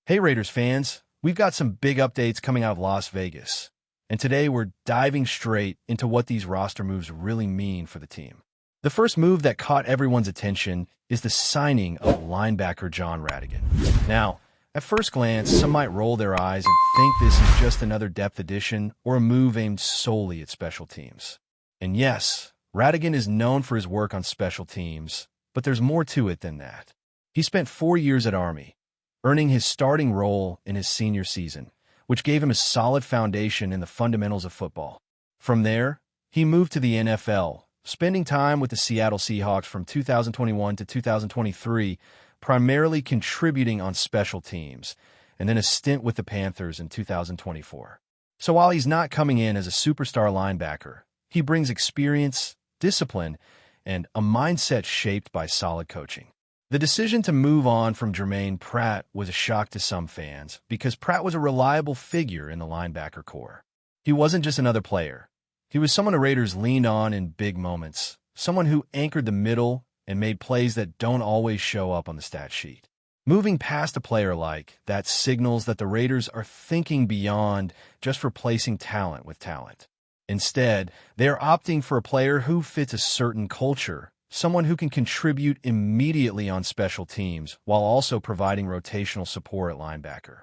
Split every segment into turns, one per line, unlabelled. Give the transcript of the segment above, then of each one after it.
Hey Raiders fans, we've got some big updates coming out of Las Vegas, and today we're diving straight into what these roster moves really mean for the team. The first move that caught everyone's attention is the signing of linebacker John Radigan. Now, at first glance, some might roll their eyes and think this is just another depth addition or a move aimed solely at special teams. And yes, Radigan is known for his work on special teams, but there's more to it than that. He spent 4 years at Army, earning his starting role in his senior season, which gave him a solid foundation in the fundamentals of football. From there, he moved to the NFL, spending time with the Seattle Seahawks from 2021 to 2023, primarily contributing on special teams, and then a stint with the Panthers in 2024. So while he's not coming in as a superstar linebacker, he brings experience, discipline, and a mindset shaped by solid coaching. The decision to move on from Jermaine Pratt was a shock to some fans because Pratt was a reliable figure in the linebacker core. He wasn't just another player. He was someone the Raiders leaned on in big moments, someone who anchored the middle and made plays that don't always show up on the stat sheet. Moving past a player like that signals that the Raiders are thinking beyond just replacing talent with talent. Instead, they are opting for a player who fits a certain culture, someone who can contribute immediately on special teams while also providing rotational support at linebacker.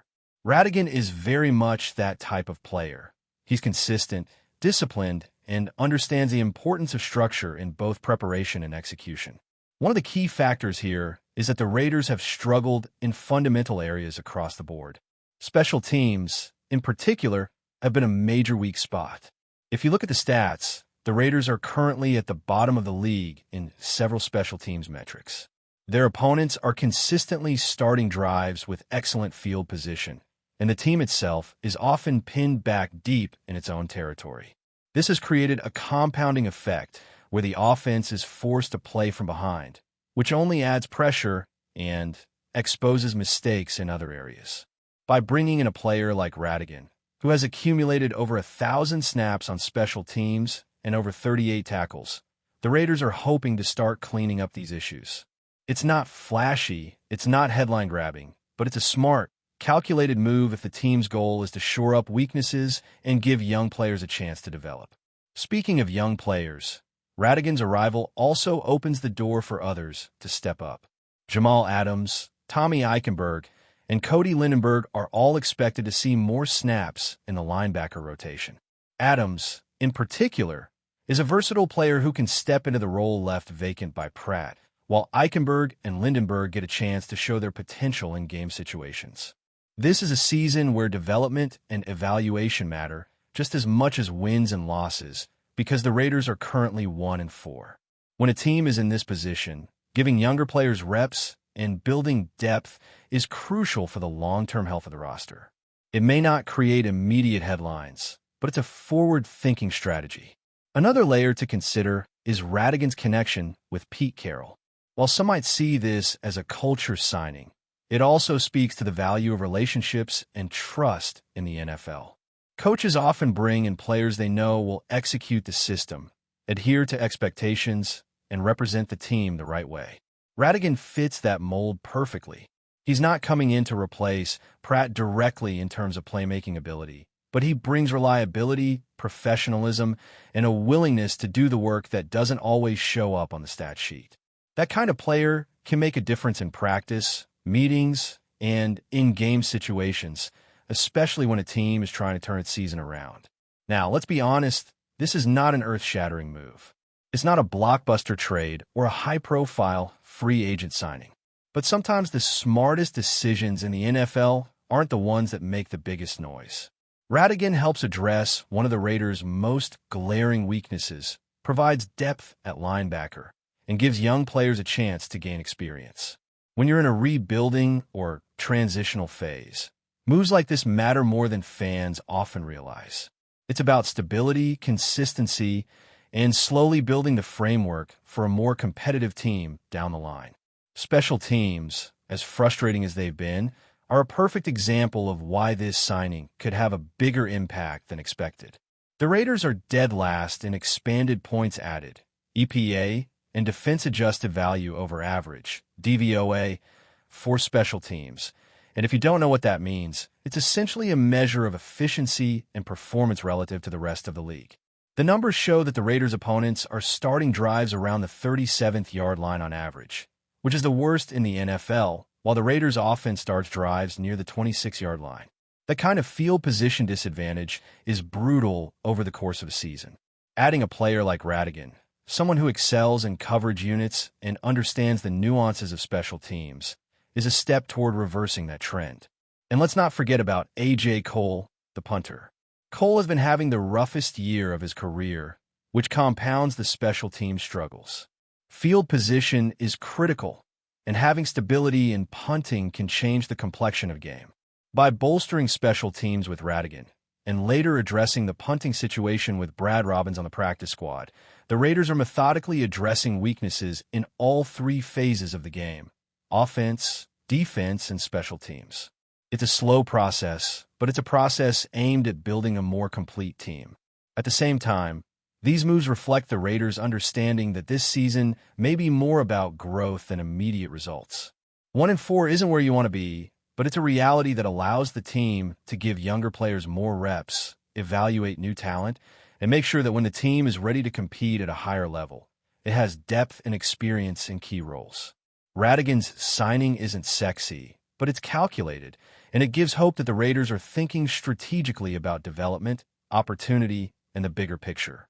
Radigan is very much that type of player. He's consistent, disciplined, and understands the importance of structure in both preparation and execution. One of the key factors here is that the Raiders have struggled in fundamental areas across the board. Special teams, in particular, have been a major weak spot. If you look at the stats, the Raiders are currently at the bottom of the league in several special teams metrics. Their opponents are consistently starting drives with excellent field position, and the team itself is often pinned back deep in its own territory. This has created a compounding effect where the offense is forced to play from behind, which only adds pressure and exposes mistakes in other areas. By bringing in a player like Radigan, who has accumulated over 1,000 snaps on special teams and over 38 tackles, the Raiders are hoping to start cleaning up these issues. It's not flashy, it's not headline-grabbing, but it's a smart, calculated move if the team's goal is to shore up weaknesses and give young players a chance to develop. Speaking of young players, Radigan's arrival also opens the door for others to step up. Jamal Adams, Tommy Eichenberg, and Cody Lindenberg are all expected to see more snaps in the linebacker rotation. Adams, in particular, is a versatile player who can step into the role left vacant by Pratt, while Eichenberg and Lindenberg get a chance to show their potential in game situations. This is a season where development and evaluation matter just as much as wins and losses, because the Raiders are currently 1-4. When a team is in this position, giving younger players reps and building depth is crucial for the long-term health of the roster. It may not create immediate headlines, but it's a forward-thinking strategy. Another layer to consider is Radigan's connection with Pete Carroll. While some might see this as a culture signing, it also speaks to the value of relationships and trust in the NFL. Coaches often bring in players they know will execute the system, adhere to expectations, and represent the team the right way. Radigan fits that mold perfectly. He's not coming in to replace Pratt directly in terms of playmaking ability, but he brings reliability, professionalism, and a willingness to do the work that doesn't always show up on the stat sheet. That kind of player can make a difference in practice, meetings, and in-game situations, especially when a team is trying to turn its season around. Now, let's be honest, this is not an earth-shattering move. It's not a blockbuster trade or a high-profile free agent signing. But sometimes the smartest decisions in the NFL aren't the ones that make the biggest noise. Radigan helps address one of the Raiders' most glaring weaknesses, provides depth at linebacker, and gives young players a chance to gain experience. When you're in a rebuilding or transitional phase, moves like this matter more than fans often realize. It's about stability, consistency, and slowly building the framework for a more competitive team down the line. Special teams, as frustrating as they've been, are a perfect example of why this signing could have a bigger impact than expected. The Raiders are dead last in expanded points added, EPA, and defense-adjusted value over average, DVOA, for special teams, And if you don't know what that means, it's essentially a measure of efficiency and performance relative to the rest of the league. The numbers show that the Raiders' opponents are starting drives around the 37th yard line on average, which is the worst in the NFL, while the Raiders' offense starts drives near the 26-yard line. That kind of field position disadvantage is brutal over the course of a season. Adding a player like Radigan, someone who excels in coverage units and understands the nuances of special teams, is a step toward reversing that trend. And let's not forget about A.J. Cole, the punter. Cole has been having the roughest year of his career, which compounds the special team struggles. Field position is critical, and having stability in punting can change the complexion of a game. By bolstering special teams with Radigan, and later addressing the punting situation with Brad Robbins on the practice squad, the Raiders are methodically addressing weaknesses in all three phases of the game: offense, defense, and special teams. It's a slow process, but it's a process aimed at building a more complete team. At the same time, these moves reflect the Raiders' understanding that this season may be more about growth than immediate results. 1-4 isn't where you want to be, but it's a reality that allows the team to give younger players more reps, evaluate new talent, and make sure that when the team is ready to compete at a higher level, it has depth and experience in key roles. Radigan's signing isn't sexy, but it's calculated, and it gives hope that the Raiders are thinking strategically about development, opportunity, and the bigger picture.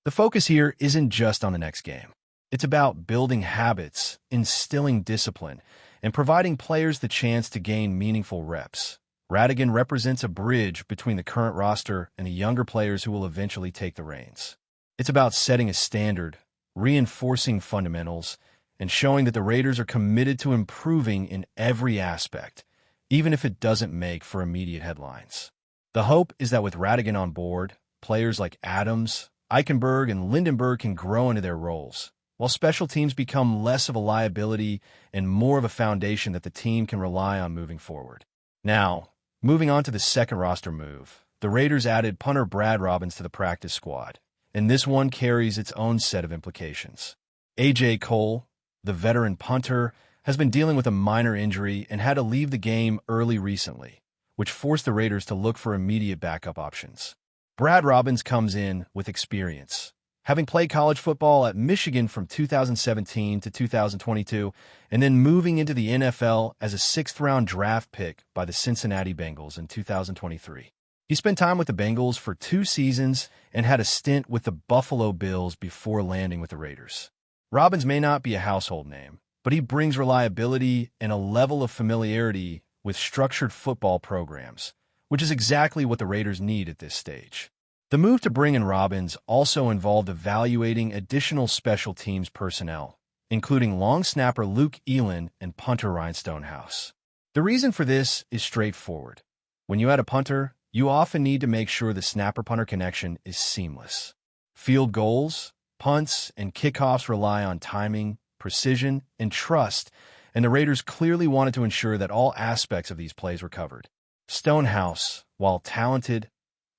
The focus here isn't just on the next game. It's about building habits, instilling discipline, and providing players the chance to gain meaningful reps. Radigan represents a bridge between the current roster and the younger players who will eventually take the reins. It's about setting a standard, reinforcing fundamentals, and showing that the Raiders are committed to improving in every aspect, even if it doesn't make for immediate headlines. The hope is that with Radigan on board, players like Adams, Eichenberg, and Lindenberg can grow into their roles, while special teams become less of a liability and more of a foundation that the team can rely on moving forward. Now, moving on to the second roster move, the Raiders added punter Brad Robbins to the practice squad, and this one carries its own set of implications. A.J. Cole, the veteran punter, has been dealing with a minor injury and had to leave the game early recently, which forced the Raiders to look for immediate backup options. Brad Robbins comes in with experience, having played college football at Michigan from 2017 to 2022, and then moving into the NFL as a sixth-round draft pick by the Cincinnati Bengals in 2023. He spent time with the Bengals for 2 seasons and had a stint with the Buffalo Bills before landing with the Raiders. Robbins may not be a household name, but he brings reliability and a level of familiarity with structured football programs, which is exactly what the Raiders need at this stage. The move to bring in Robbins also involved evaluating additional special teams personnel, including long snapper Luke Elam and punter Ryan Stonehouse. The reason for this is straightforward. When you add a punter, you often need to make sure the snapper-punter connection is seamless. Field goals, punts, and kickoffs rely on timing, precision, and trust, and the Raiders clearly wanted to ensure that all aspects of these plays were covered. Stonehouse, while talented,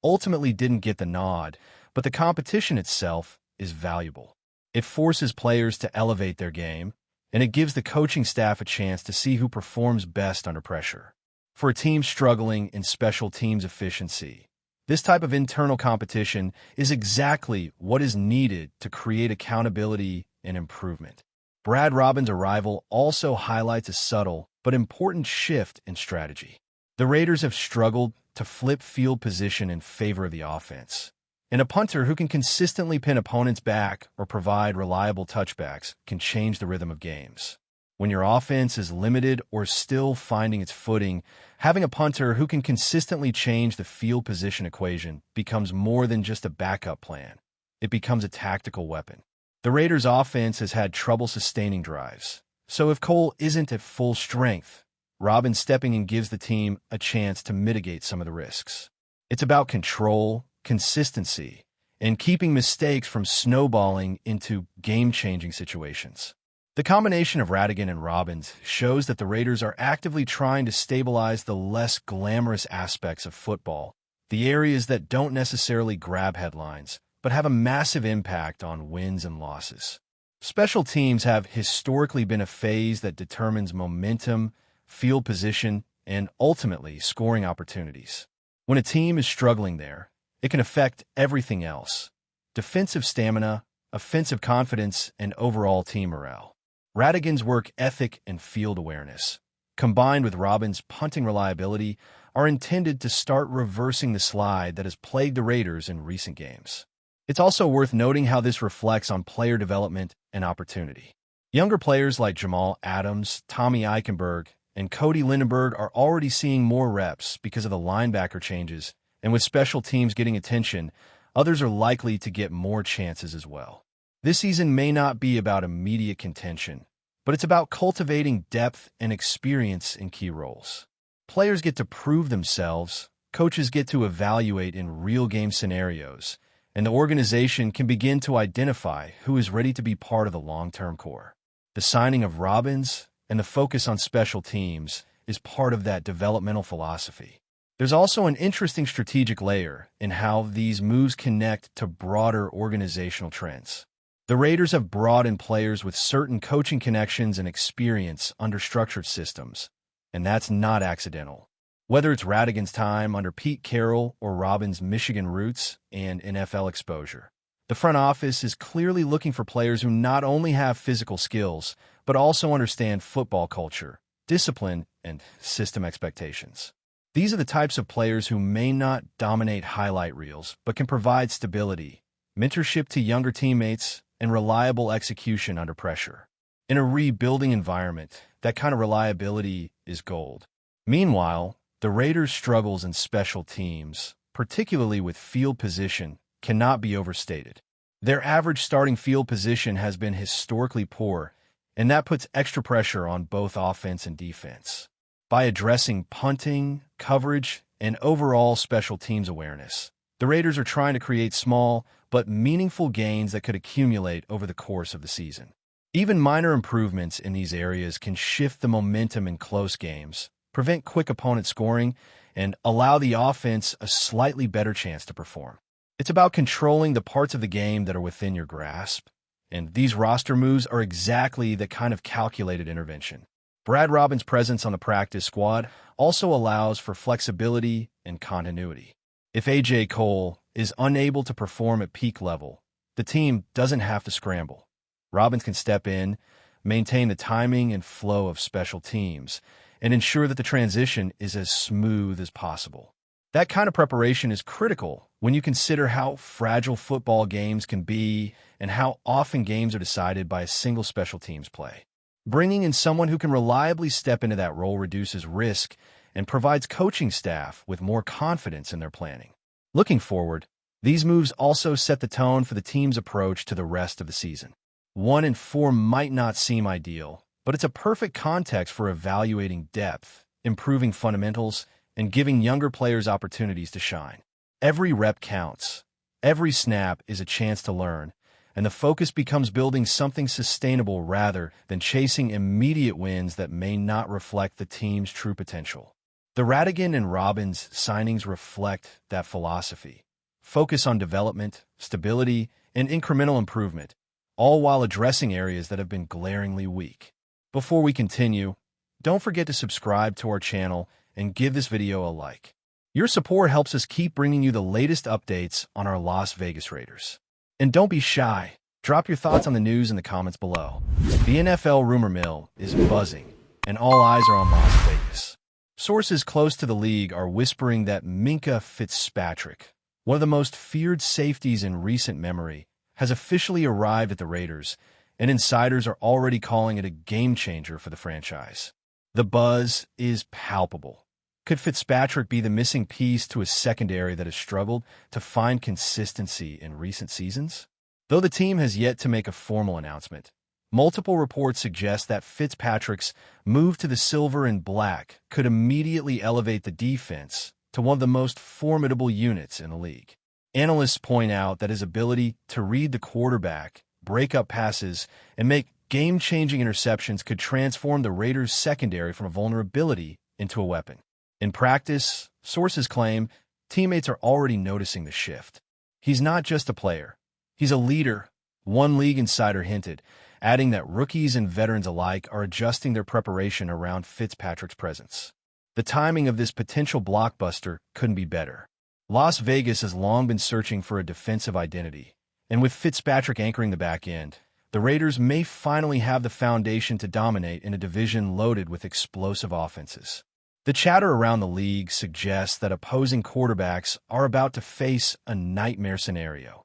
ultimately didn't get the nod, but the competition itself is valuable. It forces players to elevate their game, and it gives the coaching staff a chance to see who performs best under pressure. For a team struggling in special teams efficiency, this type of internal competition is exactly what is needed to create accountability and improvement. Brad Robbins' arrival also highlights a subtle but important shift in strategy. The Raiders have struggled to flip field position in favor of the offense, and a punter who can consistently pin opponents back or provide reliable touchbacks can change the rhythm of games. When your offense is limited or still finding its footing, having a punter who can consistently change the field position equation becomes more than just a backup plan. It becomes a tactical weapon. The Raiders' offense has had trouble sustaining drives, so if Cole isn't at full strength, Robbins stepping in gives the team a chance to mitigate some of the risks. It's about control, consistency, and keeping mistakes from snowballing into game-changing situations. The combination of Radigan and Robbins shows that the Raiders are actively trying to stabilize the less glamorous aspects of football, the areas that don't necessarily grab headlines, but have a massive impact on wins and losses. Special teams have historically been a phase that determines momentum, field position, and ultimately scoring opportunities. When a team is struggling there, it can affect everything else: defensive stamina, offensive confidence, and overall team morale. Radigan's work ethic and field awareness, combined with Robin's punting reliability, are intended to start reversing the slide that has plagued the Raiders in recent games. It's also worth noting how this reflects on player development and opportunity. Younger players like Jamal Adams, Tommy Eichenberg, and Cody Lindenberg are already seeing more reps because of the linebacker changes, and with special teams getting attention, others are likely to get more chances as well. This season may not be about immediate contention, but it's about cultivating depth and experience in key roles. Players get to prove themselves, coaches get to evaluate in real-game scenarios, and the organization can begin to identify who is ready to be part of the long-term core. The signing of Robbins and the focus on special teams is part of that developmental philosophy. There's also an interesting strategic layer in how these moves connect to broader organizational trends. The Raiders have brought in players with certain coaching connections and experience under structured systems, and that's not accidental. Whether it's Radigan's time under Pete Carroll or Robin's Michigan roots and NFL exposure, the front office is clearly looking for players who not only have physical skills, but also understand football culture, discipline, and system expectations. These are the types of players who may not dominate highlight reels, but can provide stability, mentorship to younger teammates, and reliable execution under pressure. In a rebuilding environment, that kind of reliability is gold. Meanwhile, the Raiders' struggles in special teams, particularly with field position, cannot be overstated. Their average starting field position has been historically poor, and that puts extra pressure on both offense and defense. By addressing punting, coverage, and overall special teams awareness, the Raiders are trying to create small but meaningful gains that could accumulate over the course of the season. Even minor improvements in these areas can shift the momentum in close games, prevent quick opponent scoring, and allow the offense a slightly better chance to perform. It's about controlling the parts of the game that are within your grasp, and these roster moves are exactly the kind of calculated intervention. Brad Robbins' presence on the practice squad also allows for flexibility and continuity. If A.J. Cole is unable to perform at peak level, the team doesn't have to scramble. Robbins can step in, maintain the timing and flow of special teams, and ensure that the transition is as smooth as possible. That kind of preparation is critical when you consider how fragile football games can be and how often games are decided by a single special teams play. Bringing in someone who can reliably step into that role reduces risk and provides coaching staff with more confidence in their planning. Looking forward, these moves also set the tone for the team's approach to the rest of the season. 1-4 might not seem ideal, but it's a perfect context for evaluating depth, improving fundamentals, and giving younger players opportunities to shine. Every rep counts. Every snap is a chance to learn, and the focus becomes building something sustainable rather than chasing immediate wins that may not reflect the team's true potential. The Radigan and Robbins signings reflect that philosophy. Focus on development, stability, and incremental improvement, all while addressing areas that have been glaringly weak. Before we continue, don't forget to subscribe to our channel and give this video a like. Your support helps us keep bringing you the latest updates on our Las Vegas Raiders. And don't be shy. Drop your thoughts on the news in the comments below. The NFL rumor mill is buzzing, and all eyes are on Las Vegas. Sources close to the league are whispering that MINKAH FITZPATRICK, one of the most feared safeties in recent memory, has officially arrived at the Raiders, and insiders are already calling it a game-changer for the franchise. The buzz is palpable. Could Fitzpatrick be the missing piece to a secondary that has struggled to find consistency in recent seasons? Though the team has yet to make a formal announcement, multiple reports suggest that Fitzpatrick's move to the silver and black could immediately elevate the defense to one of the most formidable units in the league. Analysts point out that his ability to read the quarterback, break up passes, and make game-changing interceptions could transform the Raiders' secondary from a vulnerability into a weapon. In practice, sources claim teammates are already noticing the shift. He's not just a player. He's a leader, one league insider hinted, adding that rookies and veterans alike are adjusting their preparation around Fitzpatrick's presence. The timing of this potential blockbuster couldn't be better. Las Vegas has long been searching for a defensive identity, and with Fitzpatrick anchoring the back end, the Raiders may finally have the foundation to dominate in a division loaded with explosive offenses. The chatter around the league suggests that opposing quarterbacks are about to face a nightmare scenario.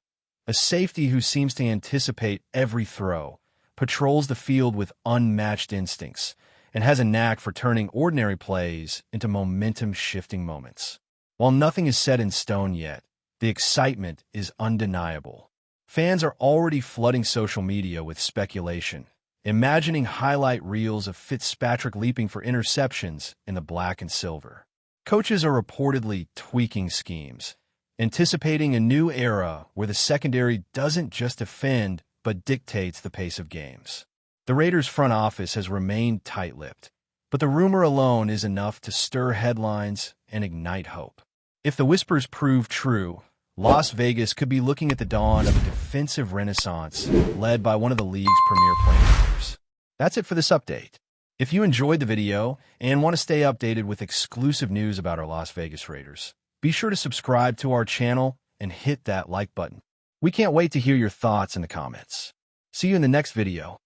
A safety who seems to anticipate every throw, patrols the field with unmatched instincts, and has a knack for turning ordinary plays into momentum-shifting moments. While nothing is set in stone yet, the excitement is undeniable. Fans are already flooding social media with speculation, imagining highlight reels of Fitzpatrick leaping for interceptions in the black and silver. Coaches are reportedly tweaking schemes, anticipating a new era where the secondary doesn't just defend but dictates the pace of games. The Raiders' front office has remained tight-lipped, but the rumor alone is enough to stir headlines and ignite hope. If the whispers prove true, Las Vegas could be looking at the dawn of a defensive renaissance led by one of the league's premier playmakers. That's it for this update. If you enjoyed the video and want to stay updated with exclusive news about our Las Vegas Raiders, be sure to subscribe to our channel and hit that like button. We can't wait to hear your thoughts in the comments. See you in the next video.